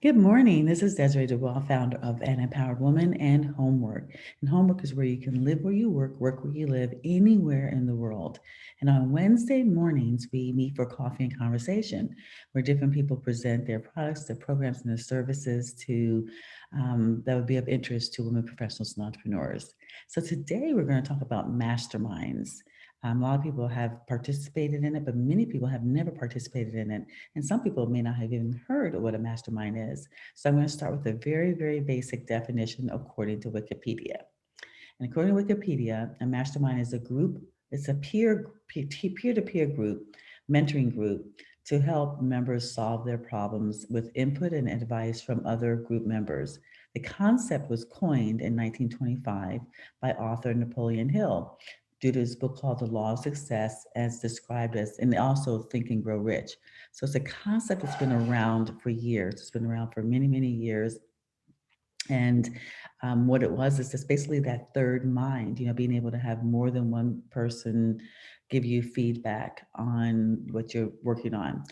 Good morning. This is Desiree DeWall, founder of An Empowered Woman and Homework. And Homework is where you can live where you work where you live, anywhere in the world. And on Wednesday mornings, we meet for coffee and conversation, where different people present their products, their programs, and their services to that would be of interest to women professionals and entrepreneurs. So today we're going to talk about masterminds. A lot of people have participated in it, but many people have never participated in it. And some people may not have even heard of what a mastermind is. So I'm going to start with a very, very basic definition according to Wikipedia. And according to Wikipedia, a mastermind is a group, it's a peer-to-peer group, mentoring group to help members solve their problems with input and advice from other group members. The concept was coined in 1925 by author Napoleon Hill due to his book called The Law of Success, as described as, and also Think and Grow Rich. So it's a concept that's been around for years. It's been around for many, many years. And what it was is just basically that third mind, being able to have more than one person give you feedback on what you're working on.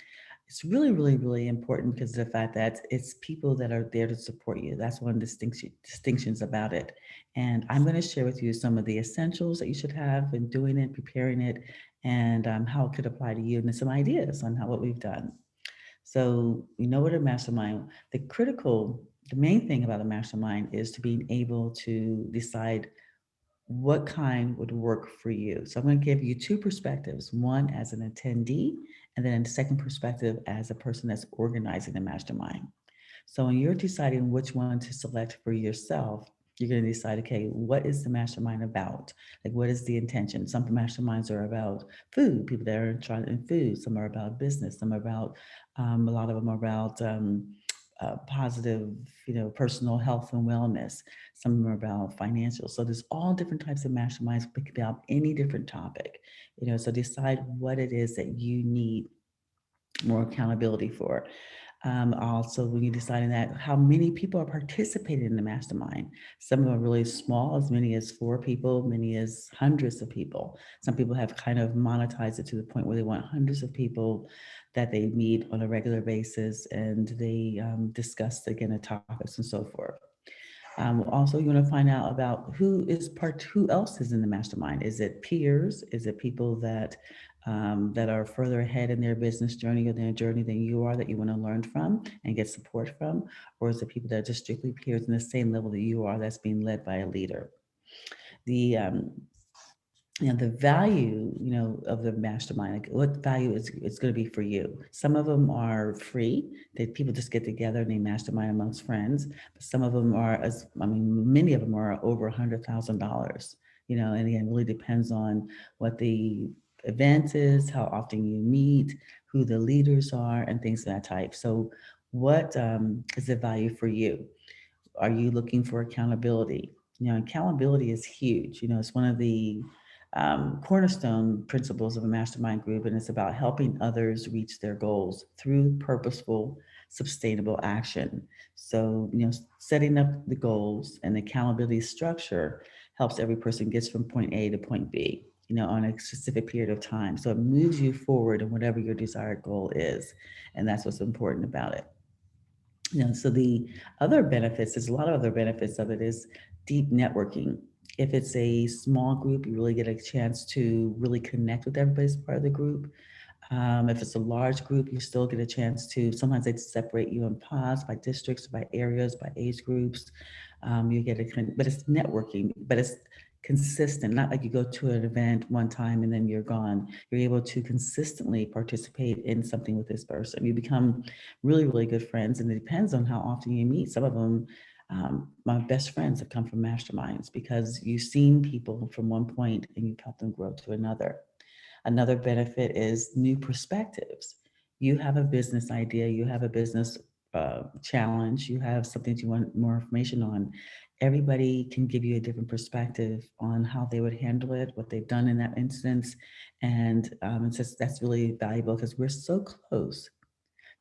It's really, really, really important because of the fact that it's people that are there to support you. That's one distinctions about it. And I'm going to share with you some of the essentials that you should have in doing it, preparing it, and how it could apply to you, and some ideas on what we've done. So you know what a mastermind, the main thing about a mastermind is to being able to decide what kind would work for you. So I'm going to give you two perspectives, one as an attendee, and then a second perspective as a person that's organizing the mastermind. So when you're deciding which one to select for yourself, you're going to decide, okay, what is the mastermind about? Like, what is the intention? Some masterminds are about food, people that are trying in food. Some are about business. Some are about, a lot of them are about positive, personal health and wellness. Some of them are about financial. So there's all different types of masterminds about any different topic, so decide what it is that you need more accountability for. Also, when you're deciding that, how many people are participating in the mastermind. Some of them are really small, as many as 4 people, many as hundreds of people. Some people have kind of monetized it to the point where they want hundreds of people that they meet on a regular basis, and they discuss, again, the topics and so forth. Also, you want to find out about who else is in the mastermind. Is it peers? Is it people that are further ahead in their business journey or their journey than you are, that you want to learn from and get support from? Or is it people that are just strictly peers in the same level that you are, that's being led by a leader? The value, of the mastermind, like what value is it's going to be for you. Some of them are free, that people just get together and they mastermind amongst friends. But some of them are, many of them are over $100,000. And again, it really depends on what the event is, how often you meet, who the leaders are, and things of that type. So, what is the value for you? Are you looking for accountability? Accountability is huge. It's one of the cornerstone principles of a mastermind group, and it's about helping others reach their goals through purposeful, sustainable action. So, setting up the goals and the accountability structure helps every person gets from point A to point B, on a specific period of time. So it moves you forward in whatever your desired goal is. And that's what's important about it. So the other benefits, there's a lot of other benefits of it, is deep networking. If it's a small group, you really get a chance to really connect with everybody as part of the group. If it's a large group, you still get a chance to, sometimes they separate you in pods by districts, by areas, by age groups. You get but it's networking, but it's consistent, not like you go to an event one time and then you're gone. You're able to consistently participate in something with this person. You become really, really good friends, and it depends on how often you meet. Some of them, my best friends have come from masterminds because you've seen people from one point and you've helped them grow to another. Another benefit is new perspectives. You have a business idea, you have a business challenge, you have something that you want more information on. Everybody can give you a different perspective on how they would handle it, what they've done in that instance. And it's just, that's really valuable because we're so close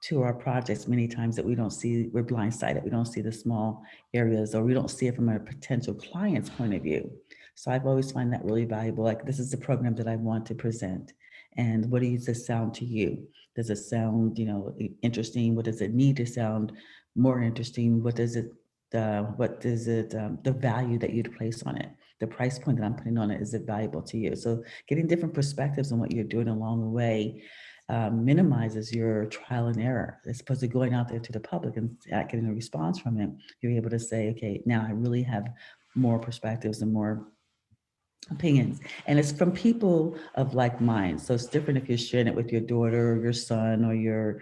to our projects many times that we're blindsided. We don't see the small areas, or we don't see it from a potential client's point of view. So I've always find that really valuable. Like, this is the program that I want to present. And what does this sound to you? Does it sound, interesting? What does it need to sound more interesting? What is it, the value that you'd place on it? The price point that I'm putting on it, is it valuable to you? So getting different perspectives on what you're doing along the way minimizes your trial and error. As opposed to going out there to the public and getting a response from it, you're able to say, okay, now I really have more perspectives and more opinions, and it's from people of like mind. So it's different if you're sharing it with your daughter or your son or your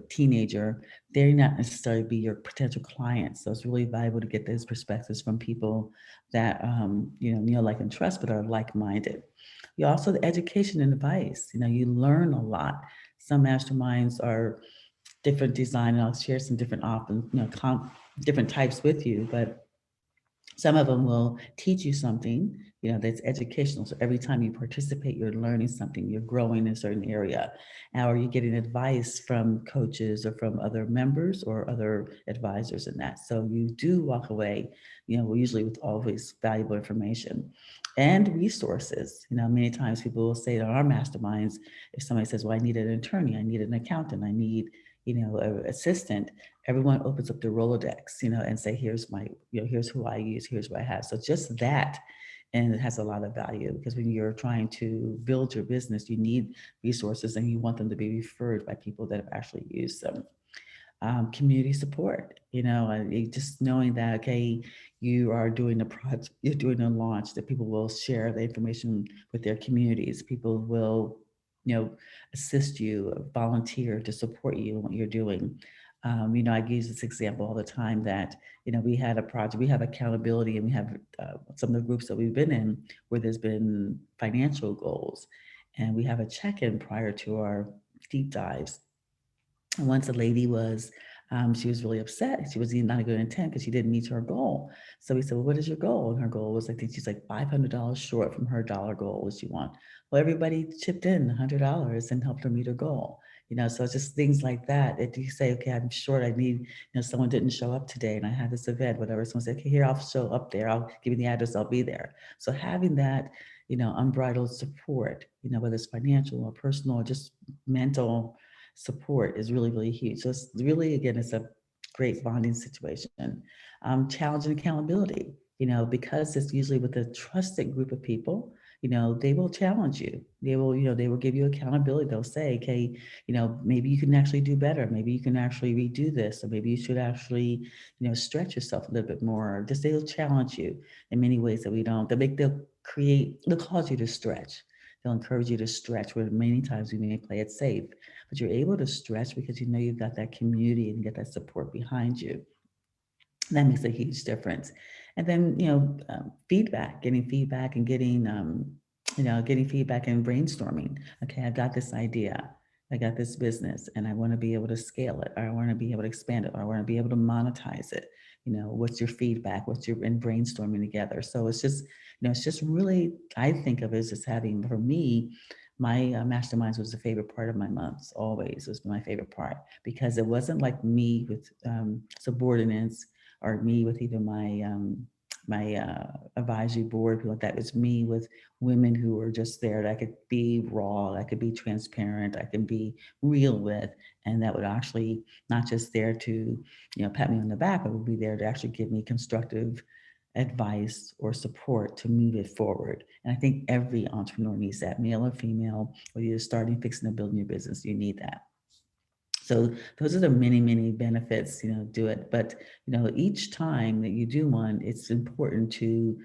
teenager. They're not necessarily be your potential clients. So it's really valuable to get those perspectives from people that like and trust, but are like-minded. You also, the education and advice, you learn a lot. Some masterminds are different design, and I'll share some different often, different types with you, but some of them will teach you something, that's educational. So every time you participate, you're learning something, you're growing in a certain area. Now, are you getting advice from coaches or from other members or other advisors in that? So you do walk away, usually with always valuable information and resources. Many times people will say that our masterminds, if somebody says, well, I need an attorney, I need an accountant, I need, an assistant, everyone opens up their Rolodex, and say, here's my, here's who I use, here's what I have. So just that, and it has a lot of value, because when you're trying to build your business, you need resources and you want them to be referred by people that have actually used them. Community support, just knowing that, okay, you are doing a project, you're doing a launch, that people will share the information with their communities. People will, assist you, volunteer to support you in what you're doing. I use this example all the time that, we had a project, we have accountability, and we have some of the groups that we've been in where there's been financial goals, and we have a check-in prior to our deep dives. And once a lady she was really upset. She was not a good intent because she didn't meet her goal. So we said, well, what is your goal? And her goal was, I think she's like $500 short from her dollar goal, which she want. Well, everybody chipped in $100 and helped her meet her goal. So it's just things like that. If you say, okay, I'm short, I need, someone didn't show up today and I have this event, whatever. Someone said, okay, here, I'll show up there. I'll give you the address. I'll be there. So having that, unbridled support, whether it's financial or personal or just mental support, is really, really huge. So it's really, again, it's a great bonding situation. Challenge and accountability, because it's usually with a trusted group of people, they will challenge you. They will give you accountability. They'll say, okay, maybe you can actually do better. Maybe you can actually redo this, or maybe you should actually, stretch yourself a little bit more. Just they'll challenge you in many ways that we don't. They'll cause you to stretch. They'll encourage you to stretch, where many times we may play it safe, but you're able to stretch because you've got that community and you get that support behind you. That makes a huge difference. And then, feedback, getting feedback and getting feedback and brainstorming. Okay, I got this idea. I got this business and I want to be able to scale it, or I want to be able to expand it, or I want to be able to monetize it. What's your feedback? And brainstorming together. So it's just really, I think of it as just having, for me, my masterminds was the favorite part of my months. Always was my favorite part, because it wasn't like me with subordinates, or me with even my advisory board, people like that. It's me with women who are just there that I could be raw, I could be transparent, I can be real with, and that would actually not just there to, pat me on the back, but would be there to actually give me constructive advice or support to move it forward. And I think every entrepreneur needs that, male or female, whether you're starting, fixing, or building your business, you need that. So those are the many, many benefits, do it. But, each time that you do one, it's important to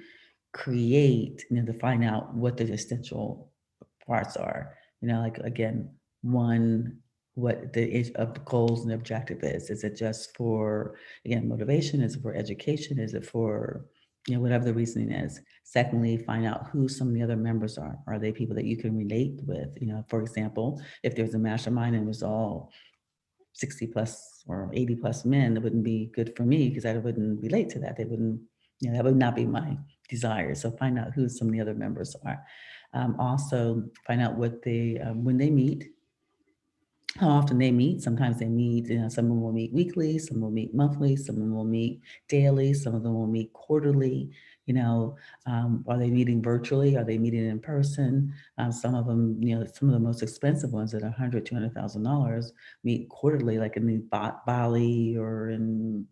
create, to find out what the essential parts are. Like, again, one, what the of the goals and the objective is. Is it just for, again, motivation? Is it for education? Is it for, whatever the reasoning is? Secondly, find out who some of the other members are. Are they people that you can relate with? For example, if there's a mastermind and it was all 60 plus or 80 plus men, that wouldn't be good for me, because I wouldn't relate to that. They wouldn't, that would not be my desire. So find out who some of the other members are. Also find out what they, when they meet, how often they meet. Sometimes they meet, some of them will meet weekly, some will meet monthly, some of them will meet daily, some of them will meet quarterly. You know, are they meeting virtually? Are they meeting in person? Some of them, some of the most expensive ones that are 100, $200,000 meet quarterly, like in the Bali or in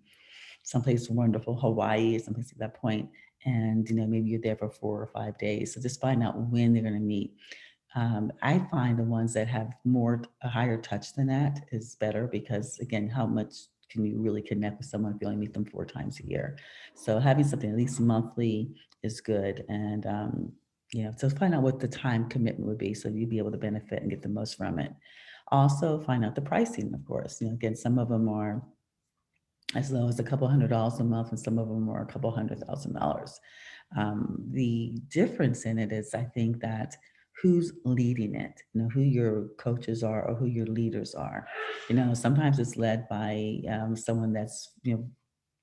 someplace wonderful, Hawaii or someplace at that point. And, maybe you're there for 4 or 5 days. So just find out when they're going to meet. I find the ones that have a higher touch than that is better because, again, how much can you really connect with someone if you only meet them 4 times a year? So having something at least monthly is good. And, so find out what the time commitment would be so you'd be able to benefit and get the most from it. Also, find out the pricing, of course. Again, some of them are as low as a couple $100 a month, and some of them are a couple $100,000. The difference in it is, I think, that who's leading it, who your coaches are or who your leaders are. Sometimes it's led by someone that's,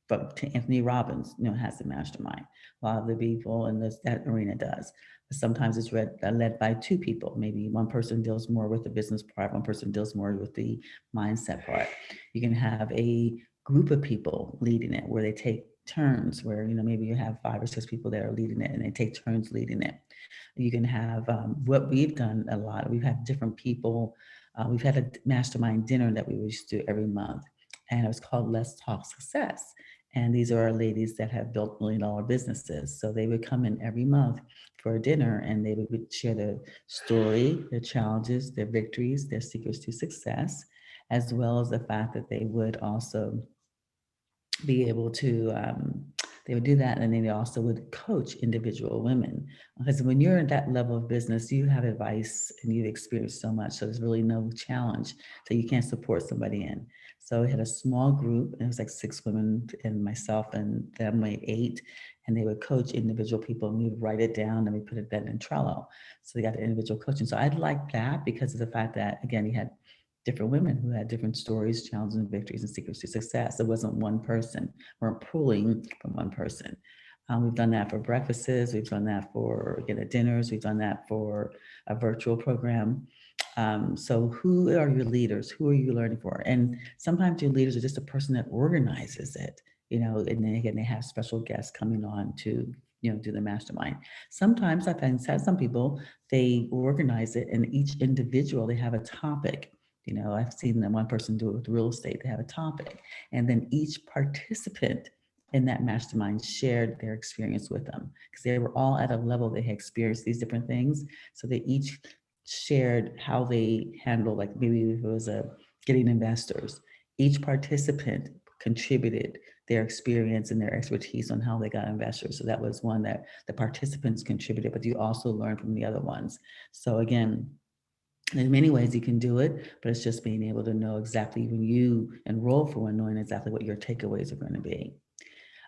but Anthony Robbins, has the mastermind. A lot of the people in that arena does. But sometimes it's led by two people. Maybe one person deals more with the business part, one person deals more with the mindset part. You can have a group of people leading it where they take turns, where maybe you have 5 or 6 people that are leading it and they take turns leading it. You can have what we've done a lot. We've had different people. We've had a mastermind dinner that we used to do every month, and it was called Let's Talk Success. And these are our ladies that have built $1 million businesses. So they would come in every month for a dinner and they would share their story, their challenges, their victories, their secrets to success, as well as the fact that they would also be able to they would do that, and then they also would coach individual women, because when you're at that level of business you have advice and you've experienced so much, so there's really no challenge that you can't support somebody in. So we had a small group, and it was like 6 women and myself, and them made 8, and they would coach individual people, and we would write it down and we put it then in Trello. So they got the individual coaching. So I like that because of the fact that, again, you had different women who had different stories, challenges, and victories and secrets to success. It wasn't one person. We're pulling from one person. We've done that for breakfasts. We've done that for dinners. We've done that for a virtual program. So who are your leaders? Who are you learning for? And sometimes your leaders are just a person that organizes it, and then again, they have special guests coming on to, do the mastermind. Sometimes I find that some people, they organize it, and each individual, they have a topic. I've seen that one person do it with real estate. They have a topic, and then each participant in that mastermind shared their experience with them because they were all at a level they had experienced these different things. So they each shared how they handle, like maybe if it was getting investors, each participant contributed their experience and their expertise on how they got investors. So that was one that the participants contributed, but you also learn from the other ones. So again, there's many ways you can do it, but it's just being able to know exactly when you enroll for one, knowing exactly what your takeaways are going to be.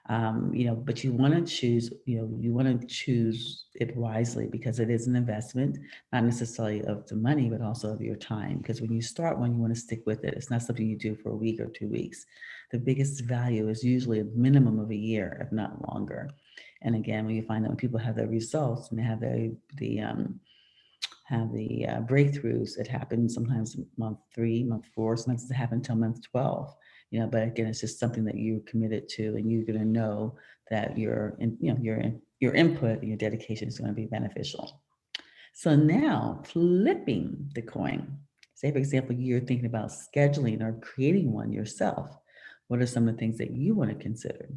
But you want to choose, you want to choose it wisely because it is an investment, not necessarily of the money, but also of your time. Because when you start one, you want to stick with it. It's not something you do for a week or 2 weeks. The biggest value is usually a minimum of a year, if not longer. And again, when you find that when people have their results and they have the breakthroughs that happen sometimes month 3, month 4, sometimes it happen until month 12. But again, it's just something that you're committed to, and you're going to know that your input and your dedication is going to be beneficial. So now, flipping the coin. Say, for example, you're thinking about scheduling or creating one yourself. What are some of the things that you want to consider?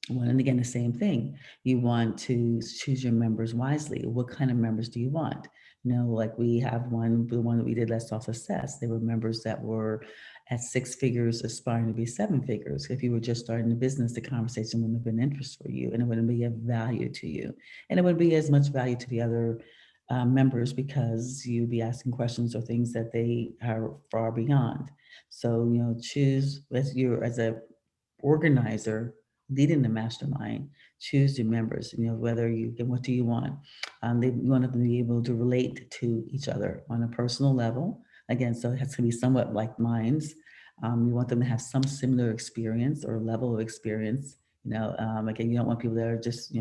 Well, and again, the same thing. You want to choose your members wisely. What kind of members do you want? Like we have the one that we did, Let's Talk Success. They were members that were at 6 figures, aspiring to be 7 figures. If you were just starting a business, the conversation wouldn't have been interest for you, and it wouldn't be of value to you. And it would be as much value to the other members because you'd be asking questions or things that they are far beyond. So, choose as a organizer leading the mastermind, choose your members, whether what do you want? You want them to be able to relate to each other on a personal level. Again, so it has to be somewhat like minds. You want them to have some similar experience or level of experience. Again, you don't want people that are just,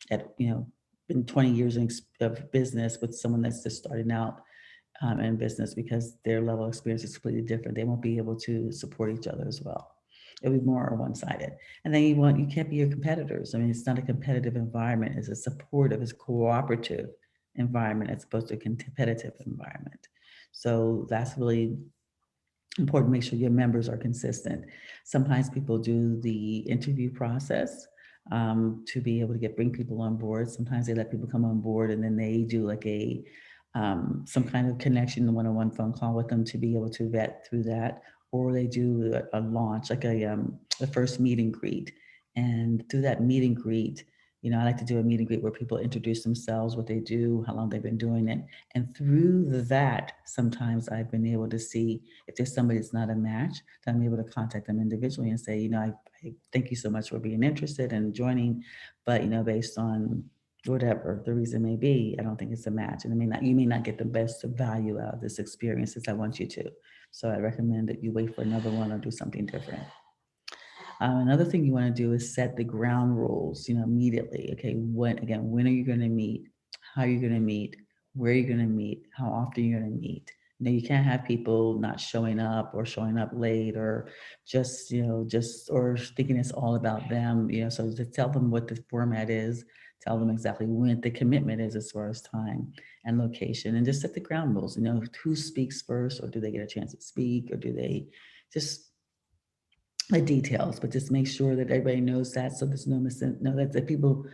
at, been 20 years of business with someone that's just starting out. in business because their level of experience is completely different. They won't be able to support each other as well. It'll be more one-sided. And then you can't be your competitors. I mean, it's not a competitive environment. It's a supportive, it's a cooperative environment as opposed to a competitive environment. So that's really important to make sure your members are consistent. Sometimes people do the interview process to be able to bring people on board. Sometimes they let people come on board and then they do like a some kind of connection, one-on-one phone call with them to be able to vet through that, or they do a launch like a first meet and greet. And through that meet and greet, I like to do a meet and greet where people introduce themselves, what they do, how long they've been doing it. And through that, sometimes I've been able to see if there's somebody that's not a match, then I'm able to contact them individually and say, I thank you so much for being interested and joining, but based on whatever the reason may be, I don't think it's a match. And you may not get the best value out of this experience as I want you to. So I recommend that you wait for another one or do something different. Another thing you want to do is set the ground rules, immediately. Okay, when are you going to meet? How are you going to meet? Where are you going to meet? How often are you going to meet? You can't have people not showing up or showing up late or or thinking it's all about them. So to tell them what the format is, tell them exactly when the commitment is as far as time and location, and just set the ground rules. Who speaks first, or do they get a chance to speak, or do they just the details, but just make sure that everybody knows that so there's no no that the people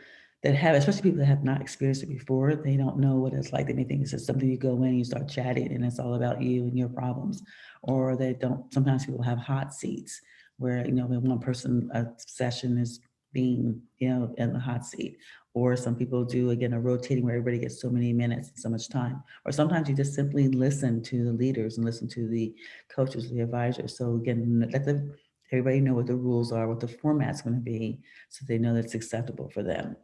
that have, especially people that have not experienced it before, they don't know what it's like. They may think it's just something you go in, you start chatting, and it's all about you and your problems, or they don't. Sometimes people have hot seats where when one person a session is being in the hot seat, or some people do again a rotating where everybody gets so many minutes and so much time, or sometimes you just simply listen to the leaders and listen to the coaches, the advisors. So again, let the everybody know what the rules are, what the format's going to be, so they know that's acceptable for them.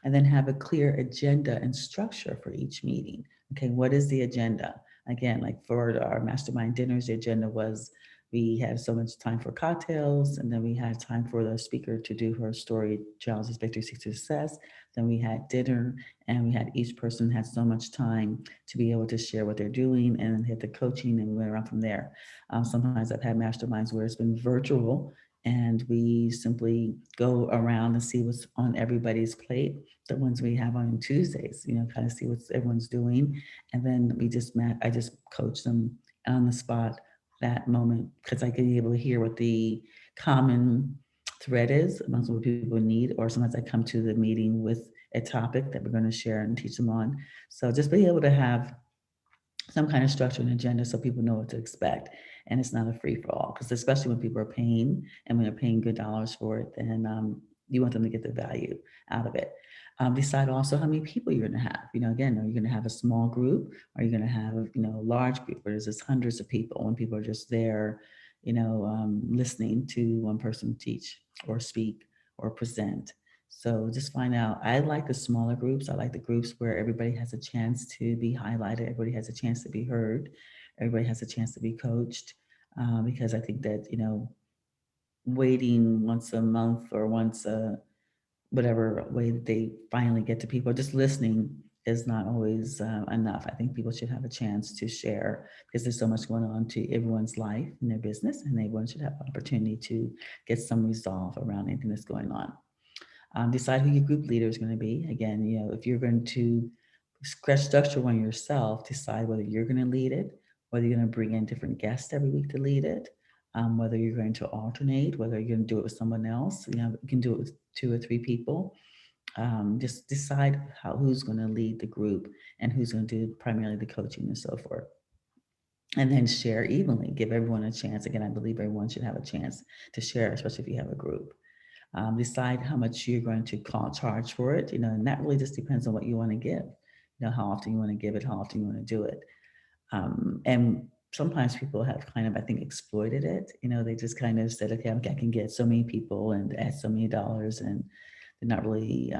And then have a clear agenda and structure for each meeting. Okay, what is the agenda? Again, like for our mastermind dinners, the agenda was we had so much time for cocktails, and then we had time for the speaker to do her story, challenges, victory, success. Then we had dinner, and we had each person had so much time to be able to share what they're doing, and then hit the coaching, and we went around from there. Sometimes I've had masterminds where it's been virtual, and we simply go around and see what's on everybody's plate. The ones we have on Tuesdays, kind of see what everyone's doing, and then I just coach them on the spot that moment because I can be able to hear what the common thread is amongst what people need, or sometimes I come to the meeting with a topic that we're going to share and teach them on. So just be able to have some kind of structure and agenda so people know what to expect, and it's not a free for all, because especially when people are paying and when they're paying good dollars for it, then you want them to get the value out of it. Decide also how many people you're going to have. Again, are you going to have a small group? Are you going to have a large group where there's just hundreds of people when people are just there listening to one person teach or speak or present? So just find out. I like the smaller groups. I like the groups where everybody has a chance to be highlighted. Everybody has a chance to be heard. Everybody has a chance to be coached. Because I think that, waiting once a month or once a whatever way that they finally get to people, just listening is not always enough. I think people should have a chance to share because there's so much going on to everyone's life and their business, and everyone should have opportunity to get some resolve around anything that's going on. Decide who your group leader is going to be. Again, if you're going to scratch structure one yourself, decide whether you're going to lead it, whether you're going to bring in different guests every week to lead it, whether you're going to alternate, whether you're going to do it with someone else. You can do it with two or three people. Just decide who's going to lead the group and who's going to do primarily the coaching and so forth. And then share evenly, give everyone a chance. Again, I believe everyone should have a chance to share, especially if you have a group. Decide how much you're going to charge for it, and that really just depends on what you want to give, how often you want to give it, how often you want to do it. And sometimes people have kind of, I think, exploited it. They just kind of said, okay, I can get so many people and add so many dollars, and they're not really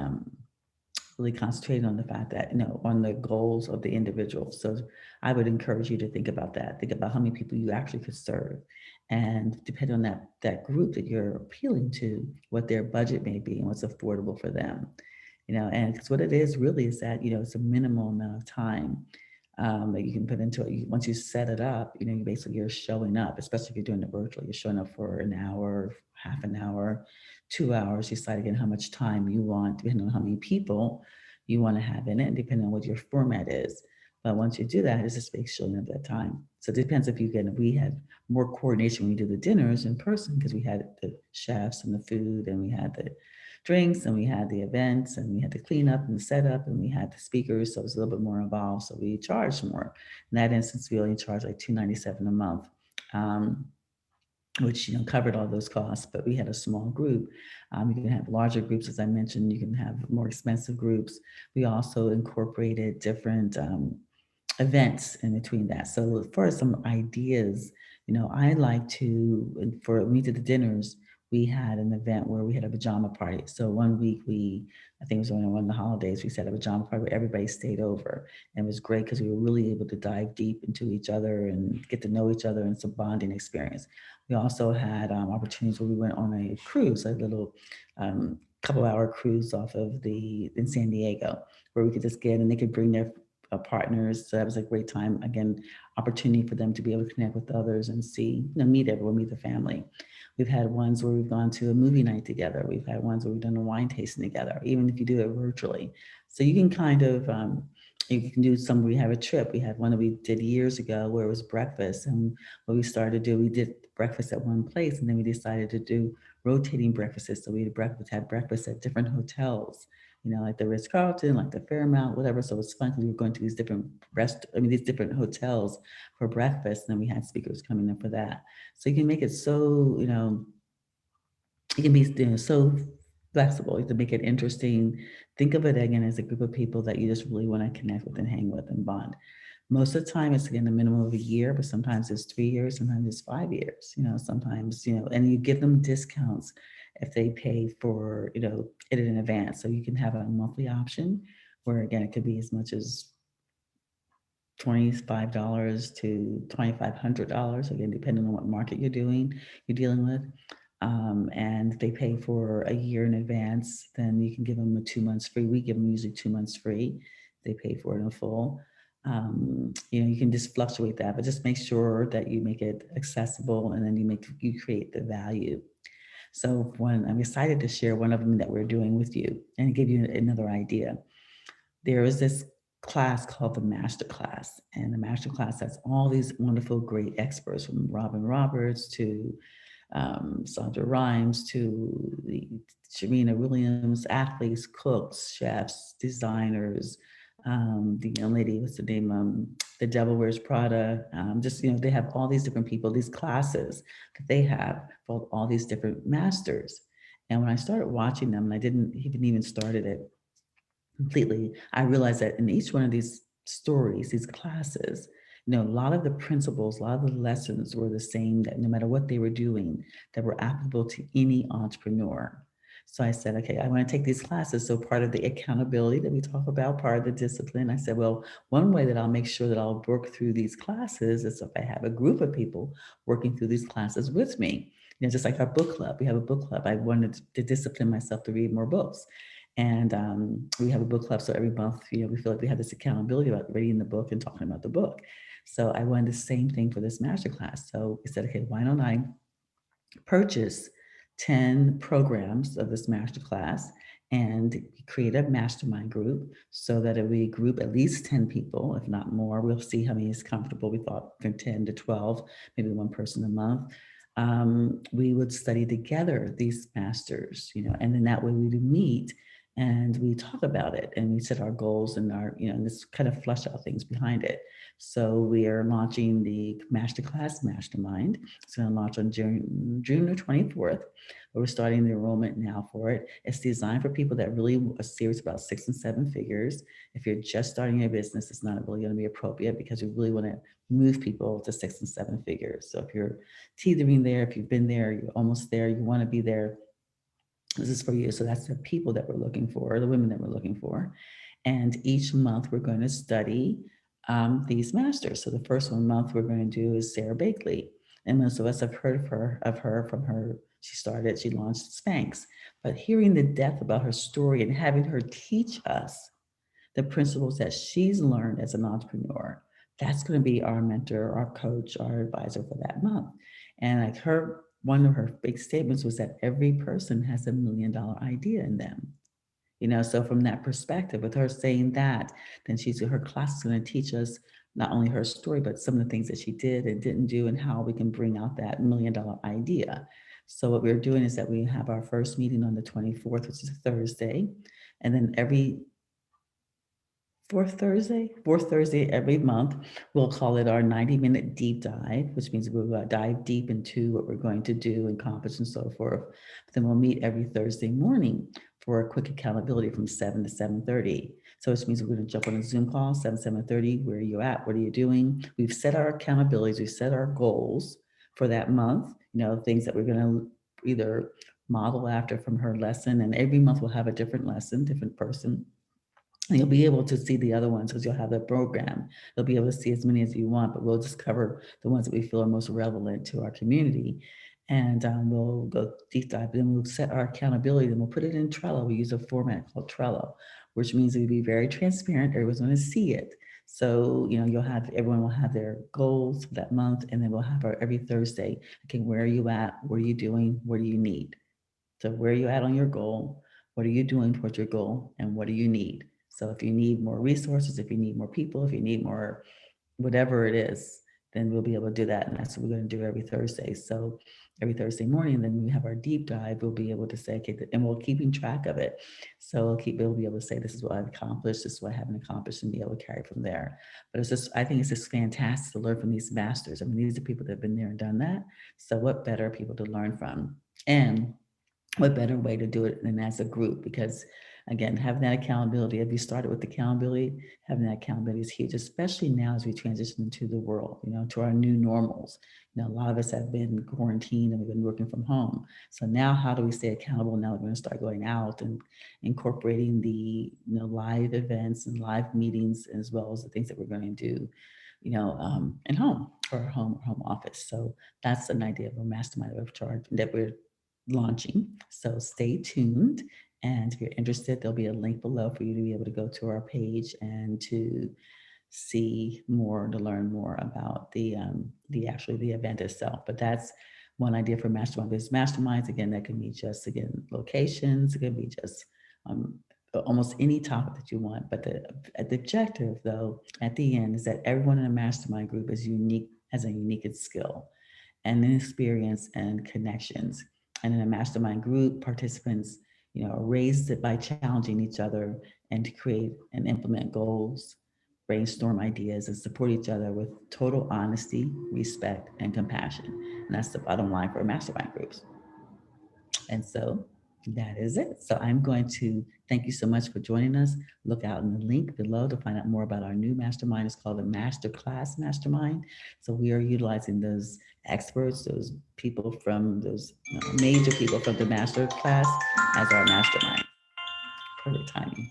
concentrating on the fact that, on the goals of the individual. So I would encourage you to think about that. Think about how many people you actually could serve. And depending on that group that you're appealing to, what their budget may be and what's affordable for them. And because what it is really is that, it's a minimal amount of time that you can put into it. Once you set it up, you basically you're showing up, especially if you're doing it virtually. You're showing up for an hour, half an hour, 2 hours. You decide again how much time you want, depending on how many people you want to have in it, depending on what your format is. But once you do that, it's just basically showing up that time. So it depends if you get. We had more coordination when we do the dinners in person because we had the chefs and the food, and we had the drinks, and we had the events, and we had the cleanup and the setup, and we had the speakers. So it was a little bit more involved. So we charged more. In that instance, we only charged like $297 a month. Which covered all those costs, but we had a small group. You can have larger groups, as I mentioned. You can have more expensive groups. We also incorporated different events in between that. So for some ideas, I like to, for when we did the dinners, we had an event where we had a pajama party. So one week I think it was on one of the holidays, we set a pajama party where everybody stayed over. And it was great because we were really able to dive deep into each other and get to know each other, and some bonding experience. We also had opportunities where we went on a cruise, a little couple hour cruise off of in San Diego, where we could just get, and they could bring their partners. So that was a great time. Again, opportunity for them to be able to connect with others and see, meet everyone, meet the family. We've had ones where we've gone to a movie night together. We've had ones where we've done a wine tasting together, even if you do it virtually. So you can kind of, you can do some, we have a trip. We had one that we did years ago where it was breakfast. And what we started to do, we did breakfast at one place, and then we decided to do rotating breakfasts. So we had breakfast at different hotels, like the Ritz Carlton, like the Fairmount, whatever. So it's fun because we were going to these different these different hotels for breakfast, and then we had speakers coming in for that. So you can make it so, it can be, so flexible. You can make it interesting. Think of it again as a group of people that you just really want to connect with and hang with and bond. Most of the time, it's again a minimum of a year, but sometimes it's 3 years, sometimes it's 5 years. Sometimes and you give them discounts if they pay for it in advance. So you can have a monthly option where again it could be as much as $25 to $2,500, again, depending on what market you're dealing with. And if they pay for a year in advance, then you can give them a 2 months free. We give them usually 2 months free. They pay for it in full. You can just fluctuate that, but just make sure that you make it accessible, and then you create the value. So I'm excited to share one of them that we're doing with you and give you another idea. There is this class called the Master Class, and the Master Class has all these wonderful, great experts, from Robin Roberts to Sandra Rhimes to Sharina Williams, athletes, cooks, chefs, designers. The young lady, what's the name? The Devil Wears Prada. They have all these different people, these classes that they have for all these different masters. And when I started watching them, and I didn't even started it completely, I realized that in each one of these stories, these classes, a lot of the principles, a lot of the lessons were the same, that no matter what they were doing, that were applicable to any entrepreneur. So I said, okay, I want to take these classes. So part of the accountability that we talk about, part of the discipline, I said, well, one way that I'll make sure that I'll work through these classes is if I have a group of people working through these classes with me. Just like our book club, we have a book club. I wanted to discipline myself to read more books. And we have a book club. So every month, we feel like we have this accountability about reading the book and talking about the book. So I wanted the same thing for this masterclass. So we said, okay, why don't I purchase 10 programs of this masterclass and create a mastermind group, so that if we group at least 10 people, if not more, we'll see how many is comfortable. We thought from 10 to 12, maybe one person a month. We would study together these masters, and then that way we would meet and we talk about it, and we set our goals and and this kind of flesh out things behind it. So we are launching the Masterclass Mastermind. It's going to launch on June the 24th. We're starting the enrollment now for it. It's designed for people that really are serious about 6 and 7 figures. If you're just starting your business, it's not really going to be appropriate, because we really want to move people to 6 and 7 figures. So if you're teetering there, if you've been there, you're almost there, you want to be there, this is for you. So that's the people that we're looking for, the women that we're looking for. And each month we're going to study these masters. So the first month we're going to do is Sarah Bakley. And most of us have heard of her from her. She launched Spanx. But hearing the depth about her story and having her teach us the principles that she's learned as an entrepreneur. That's going to be our mentor, our coach, our advisor for that month. And like one of her big statements was that every person has $1 million idea in them. So from that perspective, with her saying that, then her class is going to teach us not only her story, but some of the things that she did and didn't do and how we can bring out that $1 million idea. So what we're doing is that we have our first meeting on the 24th, which is a Thursday. And then every fourth Thursday every month. We'll call it our 90-minute deep dive, which means we'll dive deep into what we're going to do and accomplish and so forth. Then we'll meet every Thursday morning for a quick accountability from 7 to 7:30. So which means we're going to jump on a Zoom call, 7:30. Where are you at? What are you doing? We've set our accountabilities. We've set our goals for that month, things that we're going to either model after from her lesson. And every month we'll have a different lesson, different person, and you'll be able to see the other ones because you'll have the program. You'll be able to see as many as you want, but we'll just cover the ones that we feel are most relevant to our community. And we'll go deep dive. Then we'll set our accountability. Then we'll put it in Trello. We use a format called Trello, which means we'll be very transparent. Everyone's going to see it. So, everyone will have their goals for that month. And then we'll have our every Thursday. Okay, where are you at? What are you doing? What do you need? So where are you at on your goal? What are you doing towards your goal? And what do you need? So if you need more resources, if you need more people, if you need more whatever it is, then we'll be able to do that. And that's what we're going to do every Thursday. So every Thursday morning, then we have our deep dive, we'll be able to say, okay, and we'll keeping track of it. So we'll be able to say, this is what I've accomplished, this is what I haven't accomplished, and be able to carry from there. But I think it's just fantastic to learn from these masters. I mean, these are people that have been there and done that. So what better people to learn from? And what better way to do it than as a group? Because again, having that accountability, if you started with accountability, having that accountability is huge, especially now as we transition into the world, to our new normals. A lot of us have been quarantined and we've been working from home. So now how do we stay accountable? Now we're going to start going out and incorporating the live events and live meetings, as well as the things that we're going to do, in home or home office. So that's an idea of a mastermind of charge that we're launching. So stay tuned. And if you're interested, there'll be a link below for you to be able to go to our page and to see more, to learn more about the event itself. But that's one idea for mastermind. There's masterminds, again, that can be just, again, locations. It can be just almost any topic that you want. But the objective, though, at the end is that everyone in a mastermind group is unique, has a unique skill and an experience and connections. And in a mastermind group, participants, are raised by challenging each other and to create and implement goals, brainstorm ideas, and support each other with total honesty, respect, and compassion. And that's the bottom line for mastermind groups. And so that is it. So I'm going to thank you so much for joining us. Look out in the link below to find out more about our new mastermind. It's called the Masterclass Mastermind. So we are utilizing those experts, those people from those major people from the master class as our mastermind. Perfect timing.